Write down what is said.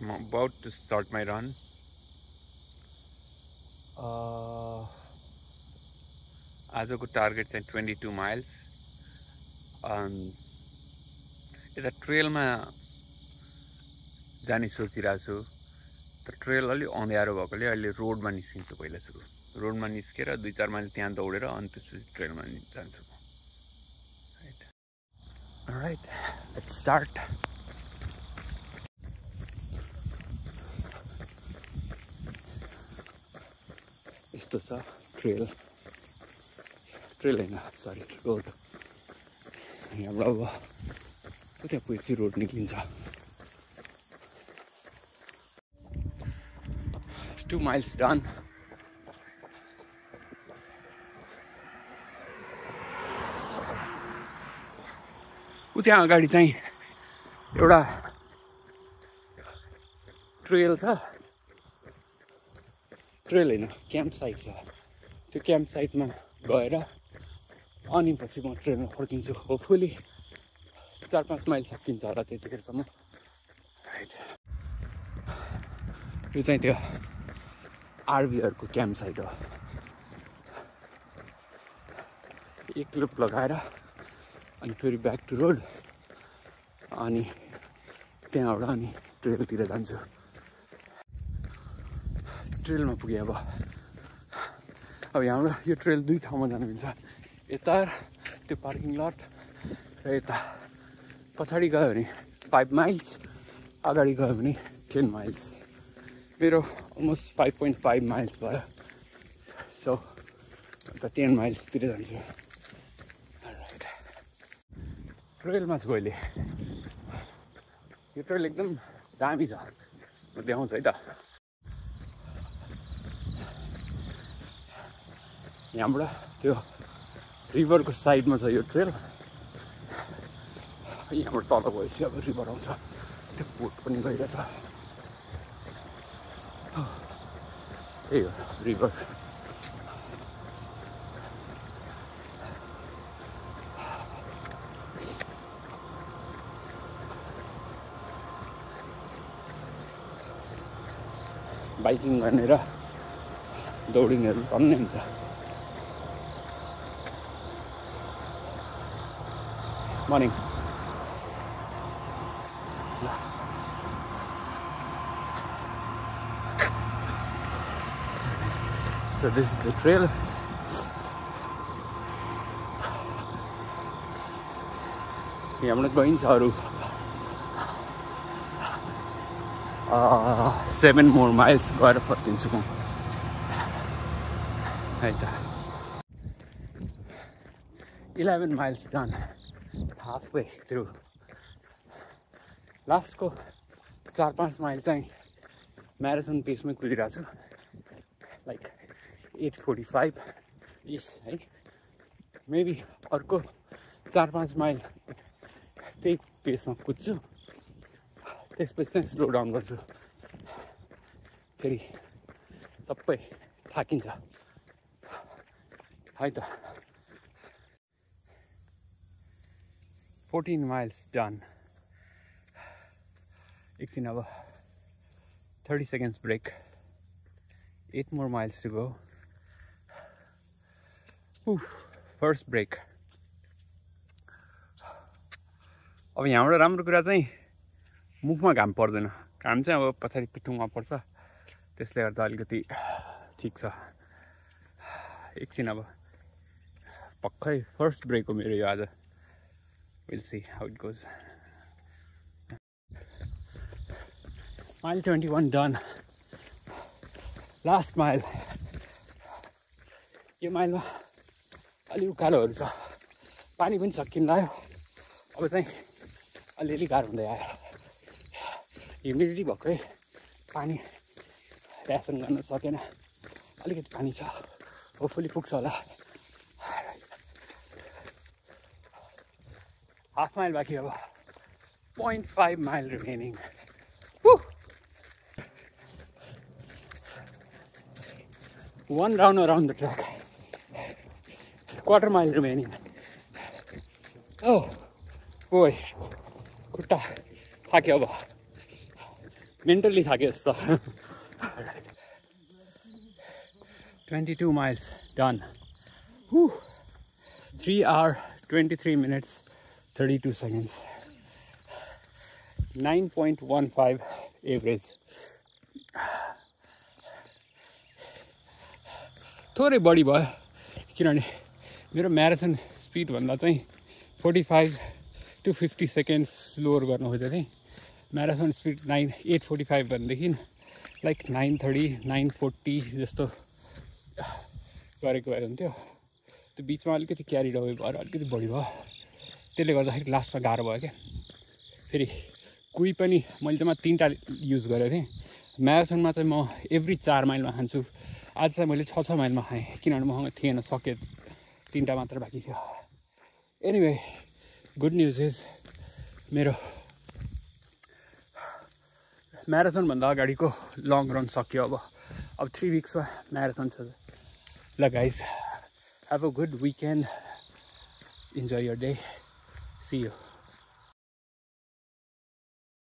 I'm about to start my run. आजको target चाहिँ 22 miles. यता ट्रेलमा जाने सोचिरहेको छु, तर ट्रेल अलि अँध्यारो भएकोले अहिले रोडमा निस्किन्छु पहिला सुरु. रोडमा निस्केर 2-4 माइल त्यहाँ दौडेर अनि त्यसपछि ट्रेलमा जान्छु. Alright, let's start. यस्तो छ ट्रेल हैन, सरी रोड. यहाँबाट अब उता पुगेपछि रोड निक्लिन्छ. 2 miles done. उता अगाडि चाहिँ एउटा ट्रेल छ, ट्रेल हैन क्याम्प साइट छ. त्यो क्याम्प साइटमा गएर अनि पछि म ट्रेनमा फर्किन्छु. होपफुली 4-5 माइल सकिन्छ होला त्यतिखेरसम्म. यो चाहिँ त्यो आरभीहरूको क्याम्प साइट हो. एक लुप लगाएर अनि फेरि ब्याक टु रोड अनि त्यहाँबाट अनि ट्रेलतिर जान्छु. ट्रेलमा पुगेँ. अब यहाँबाट यो ट्रेल 2 ठाउँमा जानु मिल्छ. यता त्यो पार्किङ लट र यता पछाडि गयो भने 5 miles, अगाडि गयो भने 10 miles. मेरो अलमोस्ट 5.5 miles भयो. सो अन्त 10 miles तिर जान्छु. ट्रेलमा छु अहिले. यो ट्रेल एकदम दामी छ, म देखाउँछु है त. यहाँबाट त्यो रिभरको साइडमा छ यो ट्रेल. यहाँबाट तल गएपछि अब रिभर आउँछ. त्यो बोट पनि गइरहेछ. त्यही हो रिभर. बाइकिङ गर्ने र दौडिनेहरू टन्नै हुन्छ. Morning. So this is the trail. यहाँबाट गइन्छ अरू 7 more miles गएर फर्किन्छु म है त. 11 miles done, halfway through. लास्टको 4-5 माइल चाहिँ म्याराथन पेसमै कुदिरहेको छु. लाइक 8:45 इस है. मेबी अर्को 4-5 माइल त्यही पेसमा कुद्छु. त्यसपछि चाहिँ स्लो डाउन गर्छु. फेरि सबै थाकिन्छ है त. 14 miles done. एकछिन अब 30 seconds break. 8 more miles to go. First break. अब यहाँबाट राम्रो कुरा चाहिँ मुखमा घाम पर्दैन. घाम चाहिँ अब पछाडि पिठुङमा पर्छ. त्यसले गर्दा अलिकति ठिक छ. एकछिन अब पक्कै फर्स्ट ब्रेक हो मेरो यो आज. We'll see how it goes. Mile 21 done. Last mile. यो माइलमा अलि उकालोहरू छ. पानी पनि सकिन लाग्यो. अब चाहिँ अलिअलि गाह्रो हुँदै आयो. ह्युमिडिटी भएकै पानी ऱ्यासन गर्न सकेन. अलिकति पानी छ. होपफुली पुग्छ होला. हाफ माइल बाँकी अब. 0.5 mile remaining. One round around the track. Quarter mile remaining. Oh boy, खुट्टा थाक्यो अब. मेन्टली थाके जस्तो 22 miles done. 3 hours 23 minutes 32 seconds. 9.15 average. थोरै बढी भयो किनभने मेरो म्याराथन स्पिड भन्दा चाहिँ 45 to 50 seconds स्लोर गर्नु खोजेको थिएँ. म्याराथन स्पिड 8:45 भनेदेखि लाइक 9:30 9:40 जस्तो गरेको भए हुन्थ्यो. त्यो बिचमा अलिकति क्यारिड अवे भएर अलिकति बढी भयो. त्यसले गर्दाखेरि लास्टमा गाह्रो भयो क्या. फेरि कुई पनि मैले चाहिँ 3टा युज गरेको थिएँ. म्याराथनमा चाहिँ म एभ्री 4 माइलमा खान्छु. आज चाहिँ मैले 6 माइलमा खाएँ किनभने मसँग थिएन, सके 3टा मात्र बाँकी थियो. एनिवे गुड न्युज इज मेरो म्याराथनभन्दा अगाडिको लङ रन सक्यो. अब 3 विक्समा म्याराथन छ. ल guys, have a good weekend. Enjoy your day. See you.